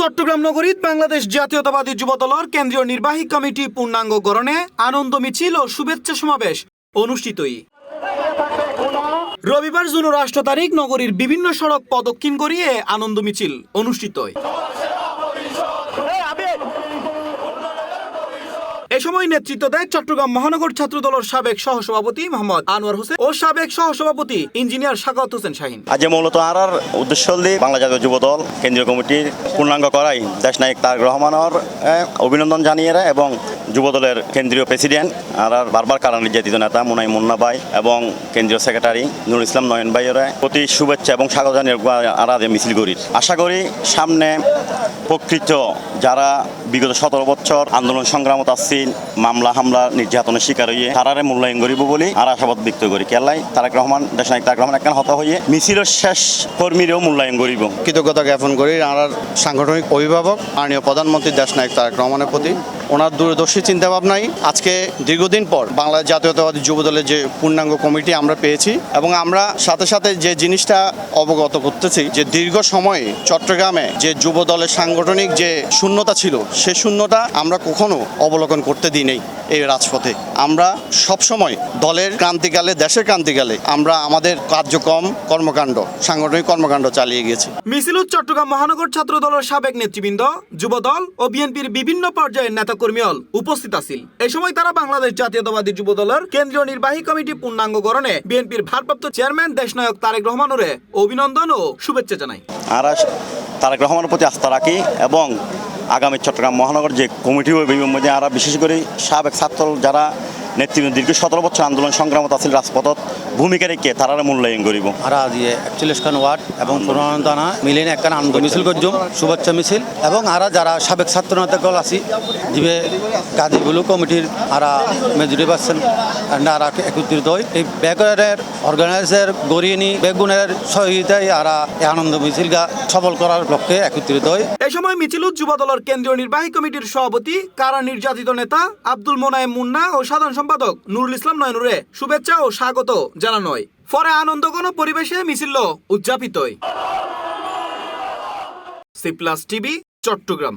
চট্টগ্রাম নগরীত বাংলাদেশ জাতীয়তাবাদী যুবদলের কেন্দ্রীয় নির্বাহী কমিটি পূর্ণাঙ্গ গড়নে আনন্দ মিছিল ও শুভেচ্ছা সমাবেশ অনুষ্ঠিতই। রবিবার জুন 8 তারিখ নগরীর বিভিন্ন সড়ক প্রদক্ষিণ করিয়ে আনন্দ মিছিল অনুষ্ঠিত হয়। এ সময় নেতৃত্ব দেয় চট্টগ্রাম মহানগর ছাত্রদলের সাবেক সহসভাপতি মোহাম্মদ আনোয়ার হোসেন ও সাবেক সহসভাপতি ইঞ্জিনিয়ার সাখাওয়াত হোসেন শাহীন। আজ মূলত আর উদ্দেশ্য বাংলা জাতীয় যুবদল কেন্দ্রীয় কমিটির পূর্ণাঙ্গ করাই দেশনায়ক তারেক রহমানের অভিনন্দন জানিয়ে এবং যুবদলের কেন্দ্রীয় প্রেসিডেন্ট আর বারবার কারা নির্যাতিত নেতা মুনাই মুন্না ভাই এবং কেন্দ্রীয় সেক্রেটারি নুরুল ইসলাম নয়ন ভাইয়েরা প্রতি শুভেচ্ছা এবং স্বাগত জানিয়ে আর মিছিল করি। আশা করি সামনে প্রকৃত যারা বিগত 17 বছর আন্দোলন সংগ্রামত আসছিল মামলা হামলা নির্যাতনের শিকার হয়ে তারারে মূল্যায়ন করিব বলে আর আশাবাদ ব্যক্ত করি। কেলাই তারেক রহমান দেশনায়ক তারেক রহমান একখান হতা হয়ে মিছিলের শেষ কর্মীরাও মূল্যায়ন করিব। কৃতজ্ঞতা জ্ঞাপন করি আর সাংগঠনিক অভিভাবক মাননীয় প্রধানমন্ত্রী দেশনায়ক তারেক রহমানের প্রতি। ওনার দূরদর্শী চিন্তাভাবনাই আজকে দীর্ঘদিন পর বাংলাদেশ জাতীয়তাবাদী যুবদলের যে পূর্ণাঙ্গ কমিটি আমরা পেয়েছি এবং আমরা সাথে সাথে যে জিনিসটা অবগত করতেছি যে দীর্ঘ সময়ে চট্টগ্রামে যে যুবদলের সাংগঠনিক যে শূন্যতা ছিল সে শূন্যতা আমরা কখনো অবলোকন করতে দিই নেই। এই রাজপথে আমরা সবসময় দলের ক্রান্তিকালে দেশের ক্রান্তিকালে আমরা আমাদের কার্যক্রম কর্মকাণ্ড সাংগঠনিক কর্মকাণ্ড চালিয়ে গেছি। মিছিলত চট্টগ্রাম মহানগর ছাত্র দলের সাবেক নেতৃবৃন্দ যুবদল ও বিএনপির বিভিন্ন পর্যায়ের নেতাকর্মী উপস্থিত আছিল। এই সময় তারা বাংলাদেশ জাতীয়তাবাদী যুবদলের কেন্দ্রীয় নির্বাহী কমিটি পূর্ণাঙ্গ গড়নে বিএনপির ভারপ্রাপ্ত চেয়ারম্যান দেশনায়ক তারেক রহমানের অভিনন্দন ও শুভেচ্ছা জানায়। আর তারেক রহমানের প্রতি আস্থা রাখি এবং আগামী চট্টগ্রাম মহানগর যে কমিটি হইবে মধ্যে আর বিশেষ করে সাবেক ছাত্র যারা নেতৃত্ব দীর্ঘ 17 বছর আন্দোলন সংগ্রামত আছিল রাজপথত ভূমিকা রেখে তারা মূল্যায়ন করিব। আর দিয়ে 41খান ওয়ার্ড এবং 15 থানা মিলিয়ে একখান আনন্দ মিছিল করছুম শুভেচ্ছা মিছিল এবং আর যারা সাবেক ছাত্র নেতাগল আছি যে কাজীগুলো কমিটির আর মেজরিটি পার্সেন্ট আর একত্রিত হই এই বেকারের অর্গানাইজার গরিয়েনি বেগুনের সহযোগিতায় আর আনন্দ মিছিলগা সফল করার লক্ষ্যে একত্রিত হই। এই সময় মিছিলত যুবদলের কেন্দ্রীয় নির্বাহী কমিটির সভাপতি কারা নির্যাতিত নেতা আব্দুল মোনায়েম মুন্না ও সাধারণ সম্পাদক নুরুল ইসলাম নয়নুরে শুভেচ্ছা ও স্বাগত জানানো হয়। পরে আনন্দঘন পরিবেশে মিছিল উদযাপিত হয়। C plus TV Chittagong.